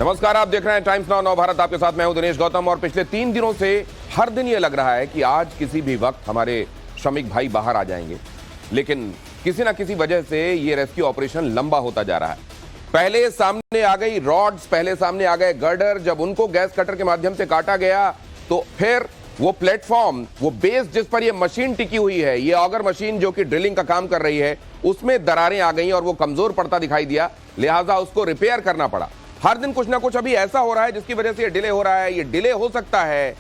नमस्कार, आप देख रहे हैं टाइम्स नाउ नव भारत। आपके साथ मैं हूं दिनेश गौतम। और पिछले 3 दिनों से हर दिन ये लग रहा है कि आज किसी भी वक्त हमारे श्रमिक भाई बाहर आ जाएंगे, लेकिन किसी ना किसी वजह से ये रेस्क्यू ऑपरेशन लंबा होता जा रहा है। पहले सामने आ गई रॉड्स, पहले सामने आ गए गर्डर। जब उनको गैस कटर के माध्यम से काटा गया तो फिर वो प्लेटफॉर्म, वो बेस जिस पर ये मशीन टिकी हुई है, ये ऑगर मशीन जो कि ड्रिलिंग का काम कर रही है, उसमें दरारें आ गई और वो कमजोर पड़ता दिखाई दिया, लिहाजा उसको रिपेयर करना पड़ा। हर दिन कुछ ना कुछ अभी ऐसा हो रहा है जिसकी वजह से ये डिले हो रहा है। ये डिले हो सकता है,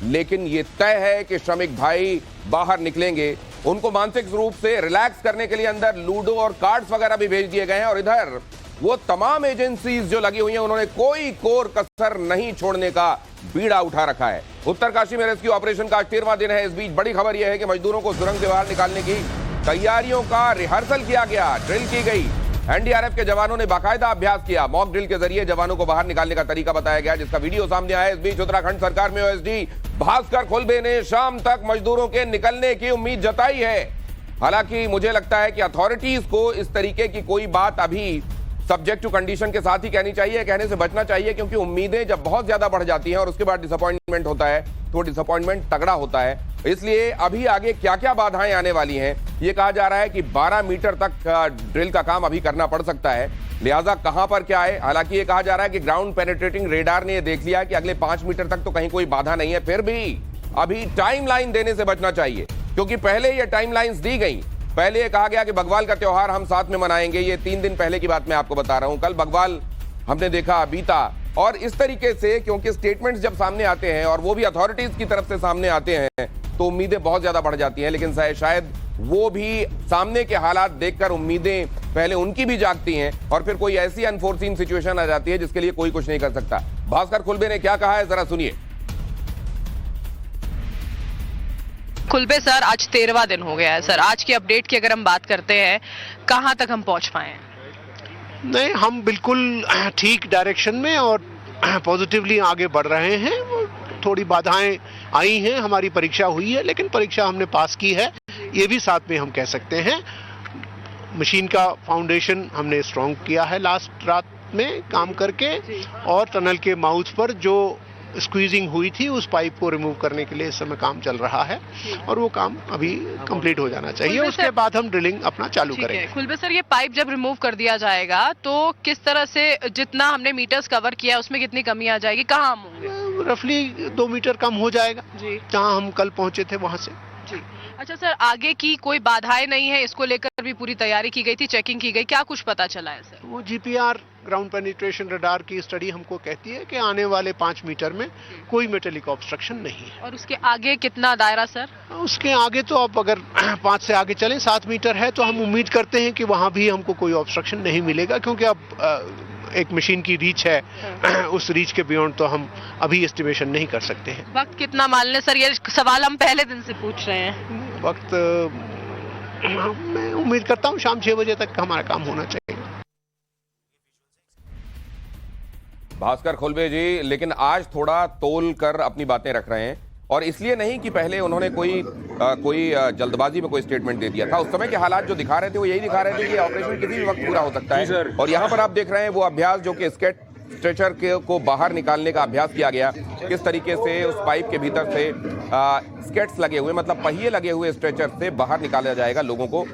लेकिन ये तय है कि श्रमिक भाई बाहर निकलेंगे। उनको मानसिक रूप से रिलैक्स करने के लिए अंदर लूडो और कार्ड्स वगैरह भी भेज दिए गए हैं। और इधर वो तमाम एजेंसीज जो लगी हुई हैं, उन्होंने कोई कोर कसर नहीं छोड़ने का बीड़ा उठा रखा है। उत्तरकाशी में रेस्क्यू ऑपरेशन का 13वां दिन है। इस बीच बड़ी खबर यह है कि मजदूरों को सुरंग से बाहर निकालने की तैयारियों का रिहर्सल किया गया, ड्रिल की गई। एनडीआरएफ के जवानों ने बाकायदा अभ्यास किया। मॉक ड्रिल के जरिए जवानों को बाहर निकालने का तरीका बताया गया, जिसका वीडियो सामने आया। इस बीच उत्तराखंड सरकार में ओएसडी भास्कर खुल्बे ने शाम तक मजदूरों के निकलने की उम्मीद जताई है। हालांकि मुझे लगता है कि अथॉरिटीज को इस तरीके की कोई बात अभी सब्जेक्ट टू कंडीशन के साथ ही कहनी चाहिए, कहने से बचना चाहिए, क्योंकि उम्मीदें जब बहुत ज्यादा बढ़ जाती हैं और उसके बाद डिसअपॉइंटमेंट होता है तो डिसअपॉइंटमेंट तगड़ा होता है। इसलिए अभी आगे क्या क्या बाधाएं आने वाली हैं, ये कहा जा रहा है कि 12 मीटर तक ड्रिल का काम अभी करना पड़ सकता है, लिहाजा कहां पर क्या है। हालांकि ये कहा जा रहा है कि ग्राउंड पेनिट्रेटिंग रेडार ने ये देख लिया कि अगले 5 मीटर तक तो कहीं कोई बाधा नहीं है। फिर भी अभी टाइमलाइन देने से बचना चाहिए, क्योंकि पहले ये टाइमलाइंस दी गई। पहले ये कहा गया कि बग्वाल का त्योहार हम साथ में मनाएंगे। ये 3 दिन पहले की बात मैं आपको बता रहा हूं। कल बग्वाल हमने देखा बीता, और इस तरीके से क्योंकि स्टेटमेंट्स जब सामने आते हैं और वो भी अथॉरिटीज की तरफ से सामने आते हैं तो उम्मीदें बहुत ज्यादा बढ़ जाती हैं। लेकिन शायद वो भी सामने के हालात देखकर उम्मीदें पहले उनकी भी जागती हैं और फिर कोई ऐसी अनफोर्सीन सिचुएशन आ जाती है जिसके लिए कोई कुछ नहीं कर सकता। भास्कर खुल्बे ने क्या कहा है, जरा सुनिए। खुल्बे सर, आज 13वां दिन हो गया है सर। आज की अपडेट की अगर हम बात करते हैं, कहां तक हम पहुंच पाए हैं? नहीं, हम बिल्कुल ठीक डायरेक्शन में और पॉजिटिवली आगे बढ़ रहे हैं। थोड़ी बाधाएं आई हैं, हमारी परीक्षा हुई है, लेकिन परीक्षा हमने पास की है, ये भी साथ में हम कह सकते हैं। मशीन का फाउंडेशन हमने स्ट्रॉन्ग किया है लास्ट रात में काम करके, और टनल के माउथ पर जो स्क्वीजिंग हुई थी उस पाइप को रिमूव करने के लिए इस समय काम चल रहा है और वो काम अभी कंप्लीट हो जाना चाहिए। उसके बाद हम ड्रिलिंग अपना चालू करेंगे। खुल्बे सर, ये पाइप जब रिमूव कर दिया जाएगा तो किस तरह से, जितना हमने मीटर्स कवर किया उसमें कितनी कमी आ जाएगी, कहाँ हम होंगे? रफली 2 मीटर कम हो जाएगा जहाँ हम कल पहुंचे थे वहां से। जी अच्छा सर, आगे की कोई बाधाएं नहीं है, इसको लेकर भी पूरी तैयारी की गई थी, चेकिंग की गई, क्या कुछ पता चला है सर? वो जीपीआर ग्राउंड पेनिट्रेशन रडार की स्टडी हमको कहती है कि आने वाले 5 मीटर में कोई मेटेलिक ऑब्स्ट्रक्शन नहीं है। और उसके आगे कितना दायरा सर? उसके आगे तो अब अगर 5 से आगे चलें 7 मीटर है तो हम उम्मीद करते हैं कि वहां भी हमको कोई ऑब्स्ट्रक्शन नहीं मिलेगा, क्योंकि अब एक मशीन की रीच है, उस रीच के बियॉन्ड तो हम अभी एस्टिमेशन नहीं कर सकते हैं। वक्त कितना मान लें सर? ये सवाल हम पहले दिन से पूछ रहे हैं। वक्त मैं उम्मीद करता हूँ शाम 6 बजे तक हमारा काम होना चाहिए। भास्कर खुल्बे जी लेकिन आज थोड़ा तोल कर अपनी बातें रख रहे हैं, और इसलिए नहीं कि पहले उन्होंने कोई जल्दबाजी में कोई स्टेटमेंट दे दिया था। उस समय के हालात जो दिखा रहे थे वो यही दिखा रहे थे कि ऑपरेशन किसी भी वक्त पूरा हो सकता है। और यहाँ पर आप देख रहे हैं वो अभ्यास जो कि स्ट्रेचर को बाहर निकालने का अभ्यास किया गया, किस तरीके से उस पाइप के भीतर से स्केट्स लगे हुए, मतलब पहिए लगे हुए स्ट्रेचर से बाहर निकाला जाएगा लोगों को।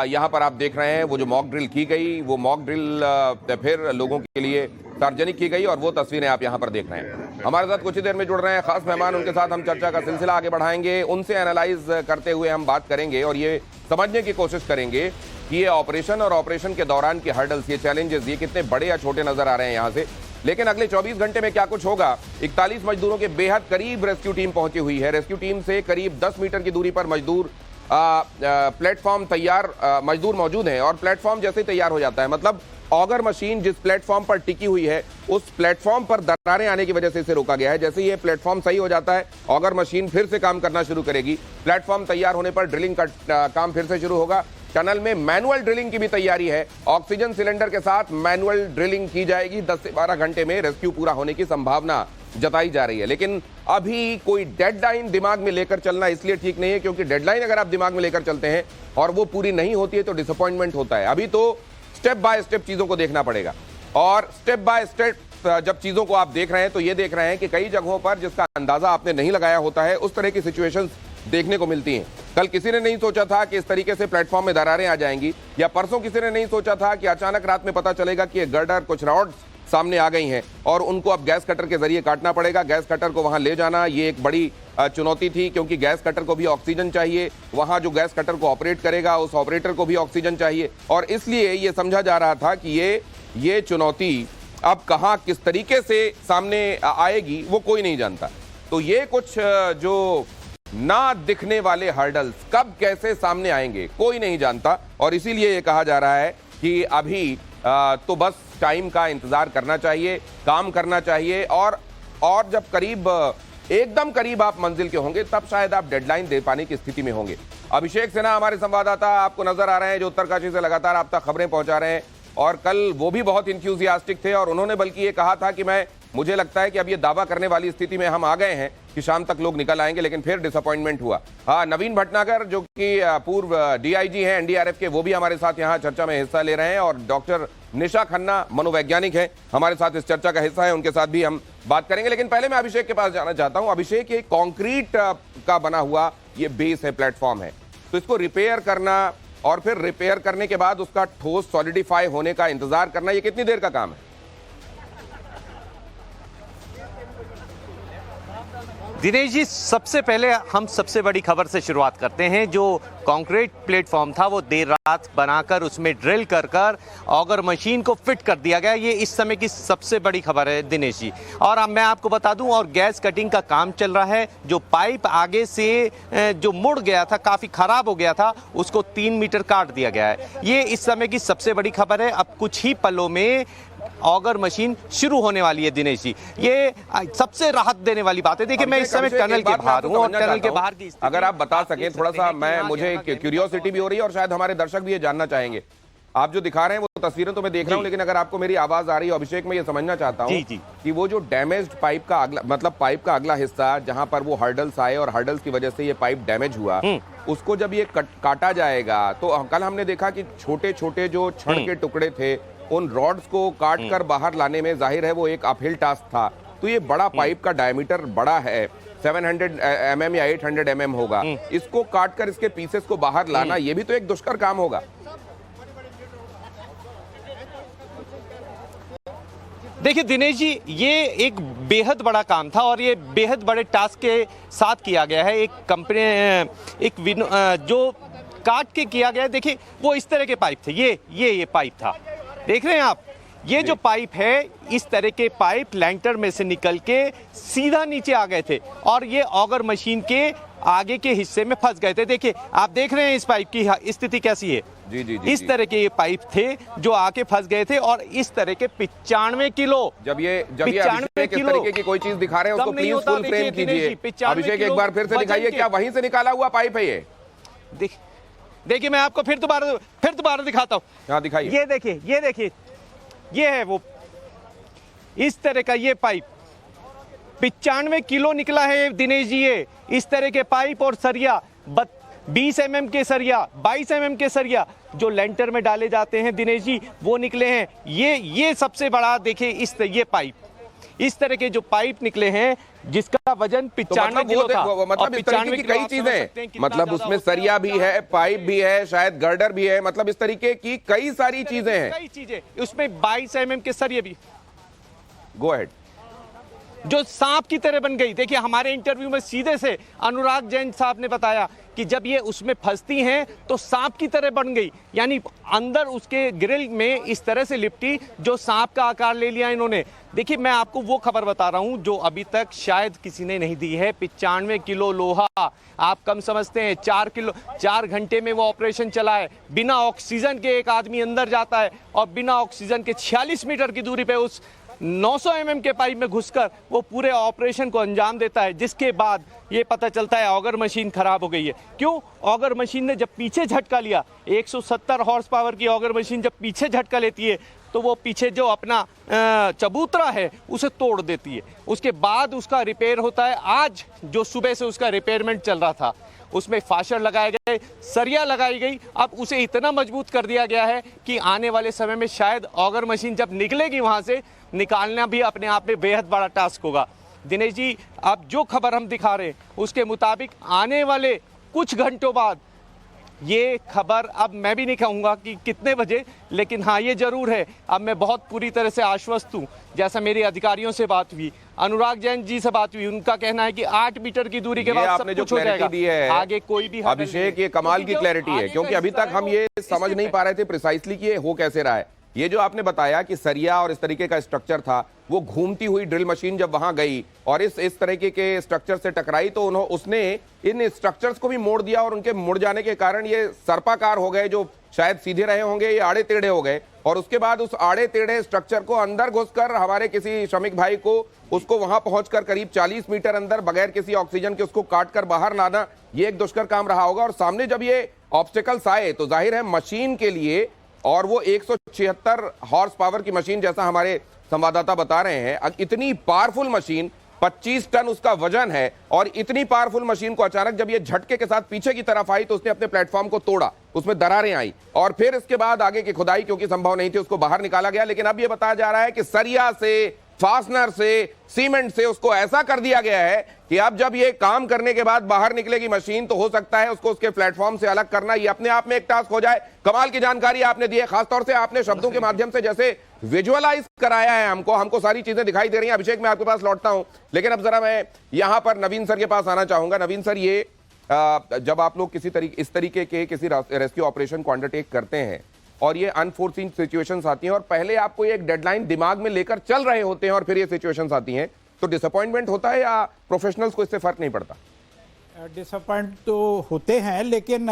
यहाँ पर आप देख रहे हैं वो जो मॉक ड्रिल की गई, वो मॉक ड्रिल फिर लोगों के लिए सार्वजनिक की गई, और वो तस्वीरें आप यहाँ पर देख रहे हैं। हमारे साथ कुछ ही देर में जुड़ रहे हैं खास मेहमान, उनके साथ हम चर्चा का सिलसिला आगे बढ़ाएंगे। उनसे एनालाइज करते हुए हम बात करेंगे और ये समझने की कोशिश करेंगे कि ये ऑपरेशन और ऑपरेशन के दौरान के हर्डल्स, ये चैलेंजेस, ये कितने बड़े या छोटे नजर आ रहे हैं यहाँ से। लेकिन अगले 24 घंटे में क्या कुछ होगा। 41 मजदूरों के बेहद करीब रेस्क्यू टीम पहुंची हुई है। रेस्क्यू टीम से करीब 10 मीटर की दूरी पर मजदूर प्लेटफॉर्म तैयार, मजदूर मौजूद हैं, और प्लेटफॉर्म जैसे ही तैयार हो जाता है, मतलब ऑगर मशीन जिस प्लेटफॉर्म पर टिकी हुई है उस प्लेटफॉर्म पर दरारें आने की वजह से इसे रोका गया है। जैसे ही ये प्लेटफॉर्म सही हो जाता है, ऑगर मशीन फिर से काम करना शुरू करेगी। प्लेटफॉर्म तैयार होने पर ड्रिलिंग का काम फिर से शुरू होगा। टनल में मैनुअल ड्रिलिंग की भी तैयारी है। ऑक्सीजन सिलेंडर के साथ मैनुअल ड्रिलिंग की जाएगी। 10 से 12 घंटे में रेस्क्यू पूरा होने की संभावना जताई जा रही है। लेकिन अभी कोई डेडलाइन दिमाग में लेकर चलना इसलिए ठीक नहीं है, क्योंकि डेडलाइन अगर आप दिमाग में लेकर चलते हैं और वो पूरी नहीं होती है तो डिसअपॉइंटमेंट होता है। अभी तो स्टेप बाय स्टेप चीजों को देखना पड़ेगा, और स्टेप बाय स्टेप वक्त जब चीजों को आप देख रहे हैं तो ये देख रहे हैं कि कई जगहों पर जिसका अंदाजा आपने नहीं लगाया होता है उस तरह की सिचुएशंस देखने को मिलती हैं। कल किसी ने नहीं सोचा था कि इस तरीके से प्लेटफॉर्म में दरारें आ जाएंगी, या परसों किसी ने नहीं सोचा था कि अचानक रात में पता चलेगा कि एक गर्डर, कुछ रॉड्स सामने आ गई हैं और उनको अब गैस कटर के जरिए काटना पड़ेगा। गैस कटर को वहां ले जाना ये एक बड़ी चुनौती थी, क्योंकि गैस कटर को भी ऑक्सीजन चाहिए, वहां जो गैस कटर को ऑपरेट करेगा उस ऑपरेटर को भी ऑक्सीजन चाहिए, और इसलिए ये समझा जा रहा था कि ये चुनौती अब कहां किस तरीके से सामने आएगी वो कोई नहीं जानता। तो ये कुछ जो ना दिखने वाले हर्डल्स कब कैसे सामने आएंगे कोई नहीं जानता, और इसीलिए ये कहा जा रहा है कि अभी तो बस टाइम का इंतजार करना चाहिए, काम करना चाहिए, और जब करीब एकदम करीब आप मंजिल के होंगे तब शायद आप डेडलाइन दे पाने की स्थिति में होंगे। अभिषेक सिन्हा हमारे संवाददाता आपको नजर आ रहे हैं जो उत्तरकाशी से लगातार आप तक खबरें पहुंचा रहे हैं, और कल वो भी बहुत इंथ्यूजियास्टिक थे और उन्होंने बल्कि ये कहा था कि मुझे लगता है कि अब ये दावा करने वाली स्थिति में हम आ गए हैं कि शाम तक लोग निकल आएंगे, लेकिन फिर डिसअपॉइंटमेंट हुआ। हाँ, नवीन भटनागर जो कि पूर्व डीआईजी हैं एनडीआरएफ के, वो भी हमारे साथ यहाँ चर्चा में हिस्सा ले रहे हैं, और डॉक्टर निशा खन्ना मनोवैज्ञानिक है हमारे साथ इस चर्चा का हिस्सा है, उनके साथ भी हम बात करेंगे। लेकिन पहले मैं अभिषेक के पास जाना चाहता हूँ। अभिषेक, ये कंक्रीट का बना हुआ ये बेस है, प्लेटफॉर्म है, तो इसको रिपेयर करना और फिर रिपेयर करने के बाद उसका ठोस सॉलिडिफाई होने का इंतजार करना, ये कितनी देर का काम है? दिनेश जी, सबसे पहले हम सबसे बड़ी खबर से शुरुआत करते हैं। जो कंक्रीट प्लेटफॉर्म था वो देर रात बनाकर उसमें ड्रिल कर ऑगर मशीन को फिट कर दिया गया। ये इस समय की सबसे बड़ी खबर है दिनेश जी। और अब मैं आपको बता दूं, और गैस कटिंग का काम चल रहा है। जो पाइप आगे से जो मुड़ गया था, काफ़ी ख़राब हो गया था, उसको 3 मीटर काट दिया गया है। ये इस समय की सबसे बड़ी खबर है। अब कुछ ही पलों में ऑगर मशीन शुरू होने वाली है दिनेश जी। ये सबसे राहत देने वाली बात है। देखिए, मैं इस समय टनल के बाहर हूँ और टनल के बाहर की अगर आप बता सकें थोड़ा सा, मुझे क्यूरियोसिटी भी हो रही है और शायद हमारे दर्शक भी ये जानना चाहेंगे। आप जो दिखा रहे हैं वो तस्वीरें तो मैं देख रहा हूं, लेकिन अगर आपको मेरी आवाज आ रही है अभिषेक, मैं ये समझना चाहता हूं कि वो जो डैमेज्ड पाइप का अगला, मतलब पाइप का अगला हिस्सा जहां पर वो हर्डल्स आए और हर्डल्स की वजह से ये पाइप डैमेज हुआ, उसको जब ये काटा जाएगा तो कल हमने देखा कि छोटे छोटे जो छड़ के टुकड़े थे उन रॉड्स को काट कर बाहर लाने में जाहिर है वो एक अपहिल टास्क था। तो ये बड़ा पाइप का डायमीटर बड़ा है, 700 mm या 800 mm होगा, इसको काट कर इसके पीसेस को बाहर लाना ये भी तो एक दुष्कर काम होगा। देखिए दिनेश जी, ये एक बेहद बड़ा काम था और ये बेहद बड़े टास्क के साथ किया गया है। एक कंपनी जो काट के किया गया है। देखिए, वो इस तरह के पाइप थे, ये पाइप था, देख रहे हैं आप। ये जो पाइप है, इस तरह के पाइप लैंटर में से निकल के सीधा नीचे आ गए थे और ये ऑगर मशीन के आगे के हिस्से में फंस गए थे। देखिए, आप देख रहे हैं इस पाइप की स्थिति कैसी है। जी, इस तरह के ये पाइप थे जो आके फंस गए थे और इस तरह के 95 किलो, जब ये अभिषेक इस तरीके की कोई चीज दिखा रहे हैं उसको प्लीज फुल फ्रेम कीजिए। अभिषेक, एक बार फिर से दिखाइए, क्या वहीं से निकाला हुआ पाइप है ये? देखिए, मैं आपको फिर दोबारा दिखाता हूँ। हाँ, दिखाइए। ये देखिए, ये है वो इस तरह का ये पाइप, 95 किलो निकला है दिनेश जी। ये इस तरह के पाइप और सरिया, 20 mm के सरिया, 22 mm के सरिया जो लेंटर में डाले जाते हैं दिनेश जी, वो निकले हैं। ये सबसे बड़ा देखिए, ये पाइप, इस तरह के जो पाइप निकले हैं जिसका वजन 95 किलो था। मतलब इस तरीके की कई चीजें, मतलब उसमें सरिया भी है, पाइप भी है, शायद गर्डर भी है, मतलब इस तरीके की कई सारी चीजें हैं। कई चीजें, उसमें 22 mm के सरिये भी, गो अहेड, जो सांप की तरह बन गई। देखिए, हमारे इंटरव्यू में सीधे से अनुराग जैन साहब ने बताया कि जब ये उसमें फंसती हैं तो सांप की तरह बन गई, यानी अंदर उसके ग्रिल में इस तरह से लिपटी जो सांप का आकार ले लिया इन्होंने। देखिए, मैं आपको वो खबर बता रहा हूं जो अभी तक शायद किसी ने नहीं दी है। 95 किलो लोहा आप कम समझते हैं, 4 घंटे में वो ऑपरेशन चला है। बिना ऑक्सीजन के एक आदमी अंदर जाता है और बिना ऑक्सीजन के 46 मीटर की दूरी पे उस 900 mm के पाइप में घुसकर वो पूरे ऑपरेशन को अंजाम देता है, जिसके बाद ये पता चलता है ऑगर मशीन खराब हो गई है। क्यों? ऑगर मशीन ने जब पीछे झटका लिया, 170 हॉर्स पावर की ऑगर मशीन जब पीछे झटका लेती है तो वो पीछे जो अपना चबूतरा है उसे तोड़ देती है। उसके बाद उसका रिपेयर होता है। आज जो सुबह से उसका रिपेयरमेंट चल रहा था उसमें फाशर लगाए गए, सरिया लगाई गई। अब उसे इतना मजबूत कर दिया गया है कि आने वाले समय में शायद ऑगर मशीन जब निकलेगी वहाँ से, निकालना भी अपने आप में बेहद बड़ा टास्क होगा। दिनेश जी, अब जो खबर हम दिखा रहे हैं उसके मुताबिक आने वाले कुछ घंटों बाद ये खबर, अब मैं भी नहीं कहूँगा कि कितने बजे, लेकिन हाँ ये जरूर है, अब मैं बहुत पूरी तरह से आश्वस्त हूँ। जैसा मेरे अधिकारियों से बात हुई, अनुराग जैन जी से बात हुई, उनका कहना है कि 8 मीटर की दूरी के बाद सब कुछ हो जाएगा। दी है आगे कोई भी अभिषेक, ये कमाल की क्लैरिटी है, क्योंकि अभी तक हम ये समझ नहीं पा रहे थे प्रिसाइसली कि ये हो कैसे रहा है। ये जो आपने बताया कि सरिया और इस तरीके का स्ट्रक्चर था, वो घूमती हुई ड्रिल मशीन जब वहां गई और इस तरीके के स्ट्रक्चर से टकराई तो उसने इन स्ट्रक्चर्स को भी मोड़ दिया और उनके मुड़ जाने के कारण ये सर्पाकार हो गए, जो शायद सीधे रहे होंगे ये आड़े टेढ़े हो गए। और उसके बाद उस आड़े टेढ़े स्ट्रक्चर को अंदर घुसकर हमारे किसी श्रमिक भाई को उसको वहां पहुंचकर करीब 40 मीटर अंदर बगैर किसी ऑक्सीजन के उसको काट कर बाहर लाना, ये एक दुष्कर काम रहा होगा। और सामने जब ये ऑब्स्टेकल्स आए तो जाहिर है मशीन के लिए, और वो 176 हॉर्स पावर की मशीन जैसा हमारे संवाददाता बता रहे हैं, इतनी पावरफुल मशीन, 25 टन उसका वजन है, और इतनी पावरफुल मशीन को अचानक जब ये झटके के साथ पीछे की तरफ आई तो उसने अपने प्लेटफॉर्म को तोड़ा, उसमें दरारें आई और फिर इसके बाद आगे की खुदाई क्योंकि संभव नहीं थी उसको बाहर निकाला गया। लेकिन अब ये बताया जा रहा है कि सरिया से, फास्टनर से, सीमेंट से उसको ऐसा कर दिया गया है कि अब जब ये काम करने के बाद बाहर निकलेगी मशीन तो हो सकता है उसको उसके प्लेटफॉर्म से अलग करना ये अपने आप में एक टास्क हो जाए। कमाल की जानकारी आपने दी है, खासतौर से आपने शब्दों के माध्यम से जैसे विजुअलाइज कराया है हमको सारी चीजें दिखाई दे रही हैं। अभिषेक, मैं आपके पास लौटता हूं, लेकिन अब जरा मैं यहां पर नवीन सर के पास आना चाहूंगा। नवीन सर, ये जब आप लोग इस तरीके के किसी रेस्क्यू ऑपरेशन को अंडरटेक करते हैं और ये अनफोर्सीन सिचुएशंस आती हैं और पहले आपको एक डेडलाइन दिमाग में लेकर चल रहे होते हैं और फिर ये सिचुएशंस आती हैं, तो डिसअपॉइंटमेंट होता है या प्रोफेशनल्स को इससे फर्क नहीं पड़ता? डिसअपॉइंट तो होते हैं, लेकिन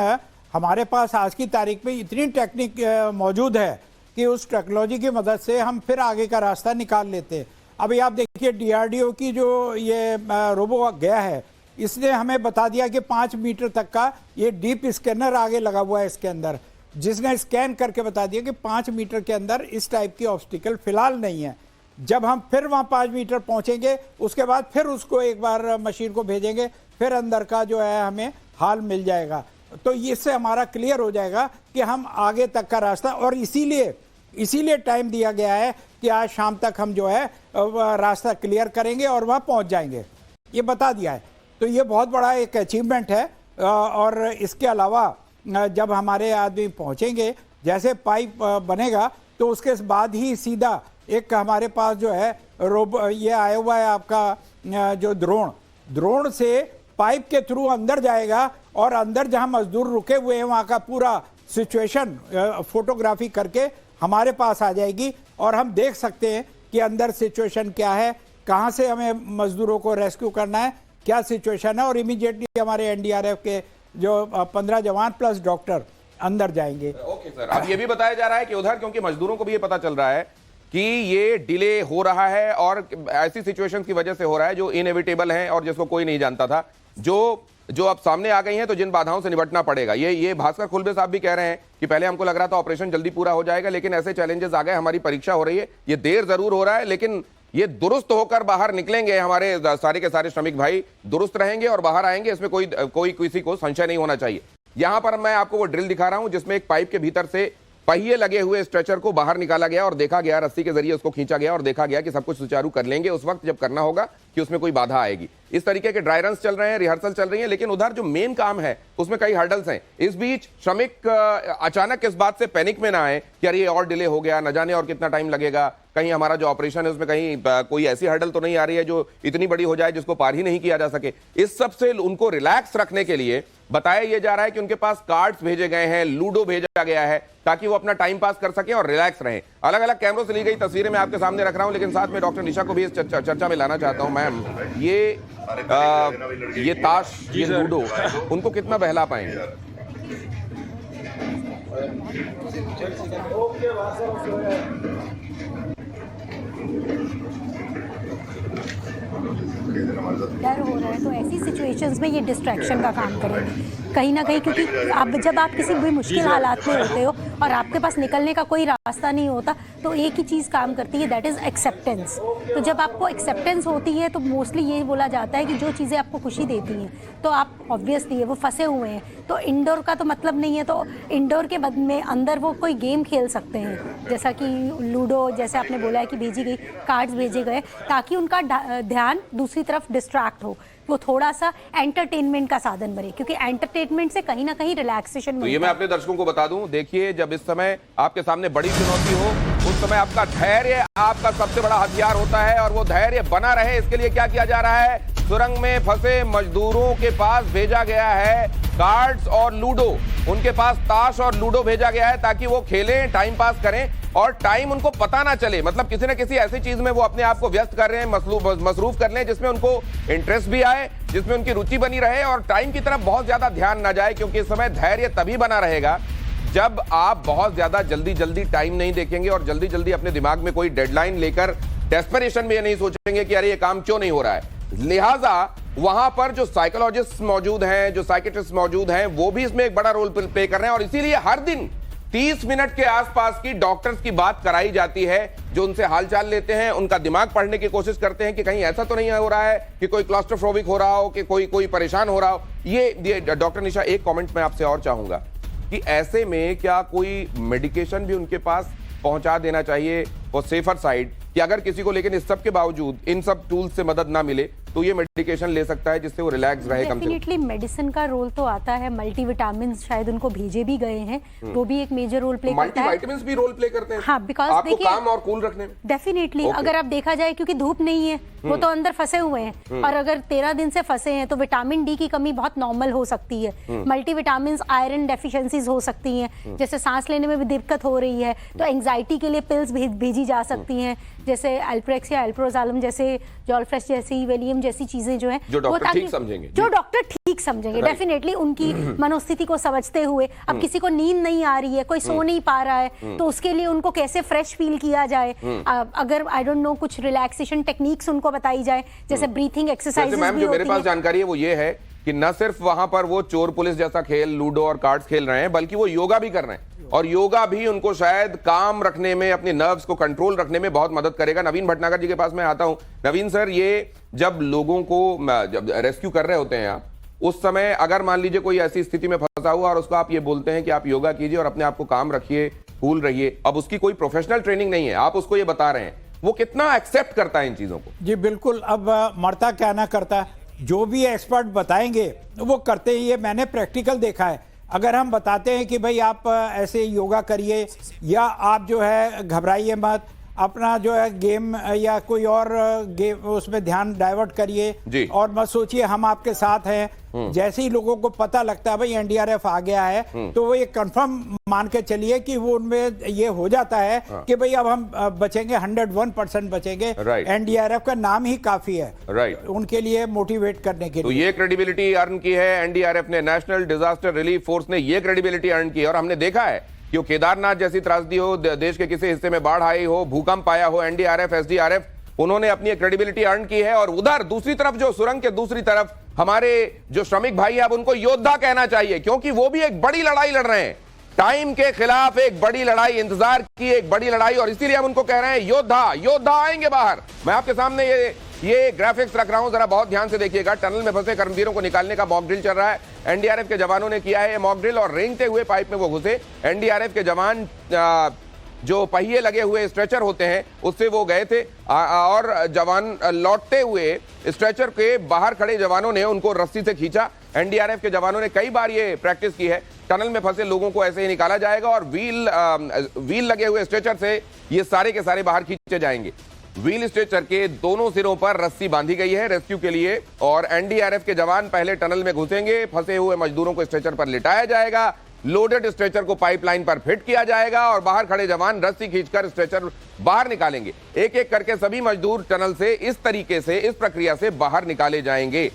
हमारे पास आज की तारीख में इतनी टेक्निक मौजूद है कि उस टेक्नोलॉजी की मदद से हम फिर आगे का रास्ता निकाल लेते हैं। अभी आप देखिए DRDO की जो ये रोबो गया है, इसने हमें बता दिया कि 5 मीटर तक का ये डीप स्कैनर आगे लगा हुआ है इसके अंदर, जिसने स्कैन करके बता दिया कि 5 मीटर के अंदर इस टाइप की ऑब्स्टिकल फिलहाल नहीं है। जब हम फिर वहाँ 5 मीटर पहुँचेंगे उसके बाद फिर उसको एक बार मशीन को भेजेंगे, फिर अंदर का जो है हमें हाल मिल जाएगा। तो इससे हमारा क्लियर हो जाएगा कि हम आगे तक का रास्ता, और इसीलिए टाइम दिया गया है कि आज शाम तक हम जो है रास्ता क्लियर करेंगे और वहाँ पहुँच जाएंगे, ये बता दिया है। तो ये बहुत बड़ा एक अचीवमेंट है। और इसके अलावा जब हमारे आदमी पहुँचेंगे, जैसे पाइप बनेगा तो उसके बाद ही सीधा एक हमारे पास जो है ये आया हुआ है आपका जो ड्रोन से पाइप के थ्रू अंदर जाएगा और अंदर जहां मजदूर रुके हुए हैं वहां का पूरा सिचुएशन फोटोग्राफी करके हमारे पास आ जाएगी और हम देख सकते हैं कि अंदर सिचुएशन क्या है, कहां से हमें मजदूरों को रेस्क्यू करना है, क्या सिचुएशन है, और इमीडिएटली हमारे NDRF के जो 15 जवान प्लस डॉक्टर अंदर जाएंगे। ओके सर, अब ये भी बताया जा रहा है कि उधर क्योंकि मजदूरों को भी ये पता चल रहा है कि ये डिले हो रहा है और ऐसी सिचुएशन की वजह से हो रहा है जो इनएविटेबल है और जिसको कोई नहीं जानता था, जो अब सामने आ गई हैं, तो जिन बाधाओं से निपटना पड़ेगा। ये भास्कर खुलबे साहब भी कह रहे हैं कि पहले हमको लग रहा था ऑपरेशन जल्दी पूरा हो जाएगा, लेकिन ऐसे चैलेंजेस आ गए, हमारी परीक्षा हो रही है, ये देर जरूर हो रहा है लेकिन ये दुरुस्त होकर बाहर निकलेंगे। हमारे सारे के सारे श्रमिक भाई दुरुस्त रहेंगे और बाहर आएंगे, इसमें कोई किसी को संशय नहीं होना चाहिए। यहां पर मैं आपको वो ड्रिल दिखा रहा हूं जिसमें एक पाइप के भीतर से पहिए लगे हुए स्ट्रेचर को बाहर निकाला गया और देखा गया, रस्सी के जरिए उसको खींचा गया और देखा गया कि सब कुछ सुचारू कर लेंगे उस वक्त जब करना होगा कि उसमें कोई बाधा आएगी। इस तरीके के ड्राई रन्स चल रहे हैं, रिहर्सल चल रही है, लेकिन उधर जो मेन काम है उसमें कई हर्डल्स हैं। इस बीच श्रमिक अचानक इस बात से पैनिक में ना आए कि अरे ये और डिले हो गया, न जाने और कितना टाइम लगेगा, कहीं हमारा जो ऑपरेशन है उसमें कहीं कोई ऐसी हर्डल तो नहीं आ रही है जो इतनी बड़ी हो जाए जिसको पार ही नहीं किया जा सके। इस सब से उनको रिलैक्स रखने के लिए बताया यह जा रहा है कि उनके पास कार्ड्स भेजे गए हैं, लूडो भेजा गया है ताकि वो अपना टाइम पास कर सकें और रिलैक्स रहें। अलग अलग कैमरों से ली गई तस्वीरें मैं आपके सामने रख रहा हूं, लेकिन साथ में डॉक्टर निशा को भी इस चर्चा में लाना चाहता हूं। मैम, ये ताश, ये लूडो, उनको कितना बहला पाएंगे? डर हो रहा है तो ऐसी सिचुएशंस में ये डिस्ट्रैक्शन का काम करेंगे। कहीं ना कहीं, क्योंकि जब आप किसी भी मुश्किल हालात में होते हो और आपके पास निकलने का कोई रास्ता नहीं होता, तो एक ही चीज़ काम करती है, दैट इज़ एक्सेप्टेंस। तो जब आपको एक्सेप्टेंस होती है तो मोस्टली ये बोला जाता है कि जो चीज़ें आपको खुशी देती हैं तो आप ऑब्वियसली है वो फंसे हुए हैं, तो इंडोर का तो मतलब नहीं है, तो इंडोर के बाद में अंदर वो कोई गेम खेल सकते हैं, जैसा कि लूडो, जैसे आपने बोला है कि भेजी गई, कार्ड्स भेजे गए, ताकि उनका ध्यान दूसरी तरफ डिस्ट्रैक्ट हो, वो थोड़ा सा एंटरटेनमेंट का साधन बने, क्योंकि एंटरटेनमेंट से कहीं ना कहीं रिलैक्सेशन तो ये मैं अपने दर्शकों को बता दूं, देखिए जब इस समय आपके सामने बड़ी चुनौती हो उस समय आपका धैर्य आपका सबसे बड़ा हथियार होता है, और वो धैर्य बना रहे इसके लिए क्या किया जा रहा है, सुरंग में फंसे मजदूरों के पास भेजा गया है कार्ड्स और लूडो, उनके पास ताश और लूडो भेजा गया है ताकि वो खेलें, टाइम पास करें और टाइम उनको पता ना चले, मतलब किसी न किसी ऐसी चीज में वो अपने आप को व्यस्त कर रहे हैं, मसरूफ कर लें जिसमें उनको इंटरेस्ट भी आए, जिसमें उनकी रुचि बनी रहे और टाइम की तरफ बहुत ज्यादा ध्यान ना जाए, क्योंकि इस समय धैर्य तभी बना रहेगा जब आप बहुत ज्यादा जल्दी टाइम नहीं देखेंगे और जल्दी अपने दिमाग में कोई डेडलाइन लेकर डेस्परेशन में ये नहीं सोचेंगे कि अरे ये काम क्यों नहीं हो रहा है। लिहाजा वहां पर जो साइकोलॉजिस्ट मौजूद हैं, जो साइकियाट्रिस्ट मौजूद हैं, वो भी इसमें एक बड़ा रोल प्ले कर रहे हैं, और इसीलिए हर दिन 30 मिनट के आसपास की डॉक्टर्स की बात कराई जाती है, जो उनसे हालचाल लेते हैं, उनका दिमाग पढ़ने की कोशिश करते हैं कि कहीं ऐसा तो नहीं हो रहा है कि कोई क्लॉस्ट्रोफोबिक हो रहा हो, कि कोई परेशान हो रहा हो। ये डॉक्टर निशा, एक कमेंट मैं आपसे और चाहूंगा कि ऐसे में क्या कोई मेडिकेशन भी उनके पास पहुंचा देना चाहिए और सेफर साइड, कि अगर किसी को लेकिन इस सब के बावजूद इन सब टूल्स से मदद ना मिले तो ये मेडिकेशन ले सकता है जिससे वो रिलैक्स रहे। डेफिनेटली मेडिसिन का रोल तो आता है, मल्टीविटामिन शायद उनको भेजे भी गए हैं, वो भी एक मेजर रोल प्ले करता है। मल्टीविटामिन्स भी रोल प्ले करते हैं, हाँ, बिकॉज आपको काम और कूल रखने में। डेफिनेटली अगर आप देखा जाए, क्योंकि धूप नहीं है, वो तो अंदर फंसे हुए हैं, और अगर 13 दिन से फंसे हैं तो विटामिन डी की कमी बहुत नॉर्मल हो सकती है। मल्टीविटामिन, आयरन डेफिशिएंसीज हो सकती हैं, जैसे सांस लेने में भी दिक्कत हो रही है तो एंजाइटी के लिए पिल्स भेजी जा सकती हैं, जैसे अल्प्रेक्स या अल्प्रोजालम जैसे, जॉलफ्रेश जैसी, वेलियम जैसी चीजें जो है जो डॉक्टर ठीक समझेंगे, जो डॉक्टर ठीक समझेंगे डेफिनेटली उनकी मनोस्थिति को समझते हुए। अब किसी को नींद नहीं आ रही है, कोई सो नहीं पा रहा है, तो उसके लिए उनको कैसे फ्रेश फील किया जाए, अगर आई डोंट नो कुछ रिलैक्सेशन टेक्निक्स उनको बताई जाए, जैसे ब्रीथिंग एक्सरसाइजेस भी होती है। मेरे पास जानकारी है वो ये है कि न सिर्फ वहां पर वो चोर पुलिस जैसा खेल लूडो और कार्ड्स खेल रहे हैं, बल्कि वो योगा भी कर रहे हैं, और योगा भी उनको शायद काम रखने में, अपने नर्व्स को कंट्रोल रखने में बहुत मदद करेगा। नवीन भटनागर जी के पास मैं आता हूं। नवीन सर, ये जब लोगों को जब रेस्क्यू कर रहे होते हैं आप, उस समय अगर मान लीजिए कोई ऐसी स्थिति में फंसा हुआ और उसको आप ये बोलते हैं कि आप योगा कीजिए और अपने आप को काम रखिए, कूल रहिए, अब उसकी कोई प्रोफेशनल ट्रेनिंग नहीं है, आप उसको ये बता रहे हैं, वो कितना एक्सेप्ट करता है इन चीजों को? जी बिल्कुल, अब मरता क्या ना करता, जो भी एक्सपर्ट बताएंगे वो करते ही, ये मैंने प्रैक्टिकल देखा है। अगर हम बताते हैं कि भाई आप ऐसे योगा करिए, या आप जो है घबराइए मत, अपना जो है गेम या कोई और गेम उसमें ध्यान डाइवर्ट करिए और मत सोचिए हम आपके साथ हैं। जैसे ही लोगों को पता लगता है भाई एनडीआरएफ आ गया है, तो वो ये कंफर्म मान के चलिए कि वो उनमें ये हो जाता है कि भाई अब हम बचेंगे, 101% बचेंगे। एनडीआरएफ का नाम ही काफी है उनके लिए मोटिवेट करने के लिए। तो ये क्रेडिबिलिटी अर्न की है एनडीआरएफ ने, नेशनल डिजास्टर रिलीफ फोर्स ने ये क्रेडिबिलिटी अर्न की है। और हमने देखा है कि केदारनाथ जैसी त्रासदी हो, देश के किसी हिस्से में बाढ़ आई हो, भूकंप आया हो, एनडीआरएफ एसडीआरएफ उन्होंने अपनी क्रेडिबिलिटी अर्न की है। और उधर दूसरी तरफ जो सुरंग के दूसरी तरफ हमारे जो श्रमिक भाई हैं, अब उनको योद्धा कहना चाहिए, क्योंकि वो भी एक बड़ी लड़ाई लड़ रहे हैं, टाइम के खिलाफ एक बड़ी लड़ाई, इंतजार की एक बड़ी लड़ाई, और इसीलिए हम उनको कह रहे हैं योद्धा, योद्धा आएंगे बाहर। मैं आपके सामने ये ग्राफिक्स रख रहा हूं, जरा बहुत ध्यान से देखिएगा। टनल में फंसे कर्मवीरों को निकालने का मॉक ड्रिल चल रहा है, एनडीआरएफ के जवानों ने किया है ये मॉक ड्रिल, और रेंगते हुए पाइप में वो घुसे। एनडीआरएफ के जवान जो पहिए लगे हुए स्ट्रेचर होते हैं उससे वो गए थे, और जवान लौटते हुए स्ट्रेचर के बाहर खड़े जवानों ने उनको रस्सी से खींचा। एनडीआरएफ के जवानों ने कई बार ये प्रैक्टिस की है, टनल में फंसे लोगों को ऐसे ही निकाला जाएगा और व्हील लगे हुए स्ट्रेचर से ये सारे के सारे बाहर खींचे जाएंगे। व्हील स्ट्रेचर के दोनों सिरों पर रस्सी बांधी गई है रेस्क्यू के लिए, और एनडीआरएफ के जवान पहले टनल में घुसेंगे, फंसे हुए मजदूरों को स्ट्रेचर पर लिटाया जाएगा, लोडेड स्ट्रेचर को पाइपलाइन पर फिट किया जाएगा, और बाहर खड़े जवान रस्सी खींचकर स्ट्रेचर बाहर निकालेंगे। एक एक करके सभी मजदूर टनल से इस तरीके से, इस प्रक्रिया से बाहर निकाले जाएंगे।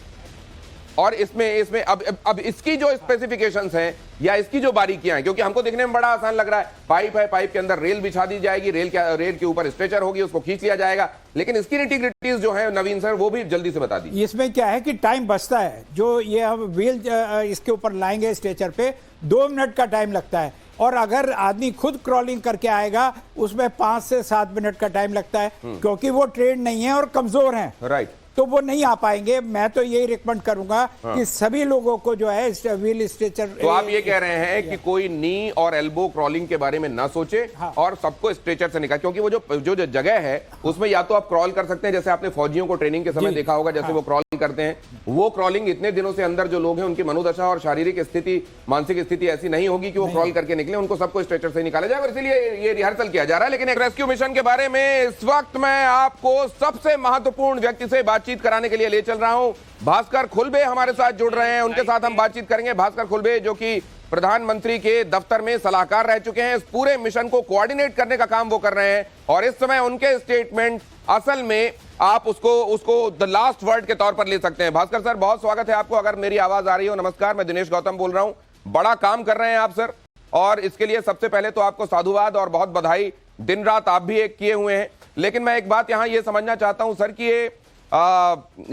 और इसमें इसमें अब इसकी जो स्पेसिफिकेशंस हैं या इसकी जो बारीकियां हैं, क्योंकि हमको देखने में बड़ा आसान लग रहा है, पाइप है, पाइप के अंदर रेल बिछा दी जाएगी, रेल के ऊपर स्ट्रेचर होगी, उसको खींच लिया जाएगा, लेकिन इसकी निटी-ग्रिटीज जो है नवीन सर वो भी जल्दी से बता दीजिए। इसमें क्या है कि टाइम बचता है, जो ये हम व्हील इसके ऊपर लाएंगे स्ट्रेचर पे 2 मिनट का टाइम लगता है, और अगर आदमी खुद क्रॉलिंग करके आएगा उसमें 5 से 7 मिनट का टाइम लगता है, क्योंकि वो ट्रेन नहीं है और कमजोर हैं, राइट, तो वो नहीं आ पाएंगे। मैं तो यही रिकमेंड करूंगा कि सभी लोगों को जो है व्हील स्ट्रेचर। तो आप ये कह रहे हैं कि कोई नी और एल्बो क्रॉलिंग के बारे में ना सोचे और सबको स्ट्रेचर से निकाल, क्योंकि वो जो जगह है उसमें या तो आप क्रॉल कर सकते हैं, जैसे आपने फौजियों को ट्रेनिंग के समय देखा होगा, जैसे वो क्रॉल करते हैं, वो क्रॉलिंग इतने दिनों से अंदर जो लोग हैं उनकी मनोदशा और शारीरिक स्थिति, मानसिक स्थिति ऐसी नहीं होगी कि वो क्रॉल करके निकले, उनको सबको स्ट्रेचर से निकाला जाए, और इसीलिए ये रिहर्सल किया जा रहा है। लेकिन एक रेस्क्यू मिशन के बारे में इस वक्त मैं आपको सबसे महत्वपूर्ण व्यक्ति से बातचीत कराने के लिए ले चल रहा हूं। भास्कर खुलबे हमारे साथ जुड़ रहे हैं, उनके साथ हम बातचीत करेंगे। भास्कर खुलबे जो कि प्रधानमंत्री के दफ्तर में सलाहकार रह चुके हैं, इस पूरे मिशन को कोऑर्डिनेट करने का काम वो कर रहे हैं, और इस समय उनके स्टेटमेंट असल में आप उसको द लास्ट वर्ड के तौर पर ले सकते हैं। भास्कर सर, बहुत स्वागत है आपको। अगर मेरी आवाज आ रही हो, नमस्कार, मैं दिनेश गौतम बोल रहा हूं। बड़ा काम कर रहे हैं आप सर, और इसके लिए सबसे पहले तो आपको साधुवाद और बहुत बधाई। दिन रात आप भी एक किए हुए हैं, लेकिन मैं एक बात यहां ये समझना चाहता हूं सर कि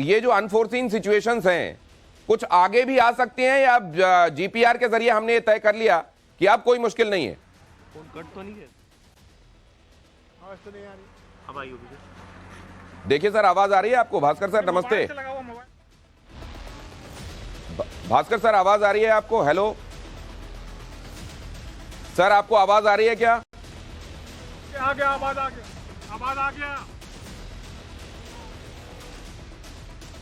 ये जो अनफोर्सीन सिचुएशंस हैं कुछ आगे भी आ सकती हैं, या जीपीआर के जरिए हमने ये तय कर लिया कि अब कोई मुश्किल नहीं है? देखिए सर, आवाज आ रही है आपको? भास्कर सर नमस्ते। भास्कर सर आवाज आ रही है आपको? हेलो सर, आपको आवाज आ रही है क्या? आ गया, आवाज आ गया।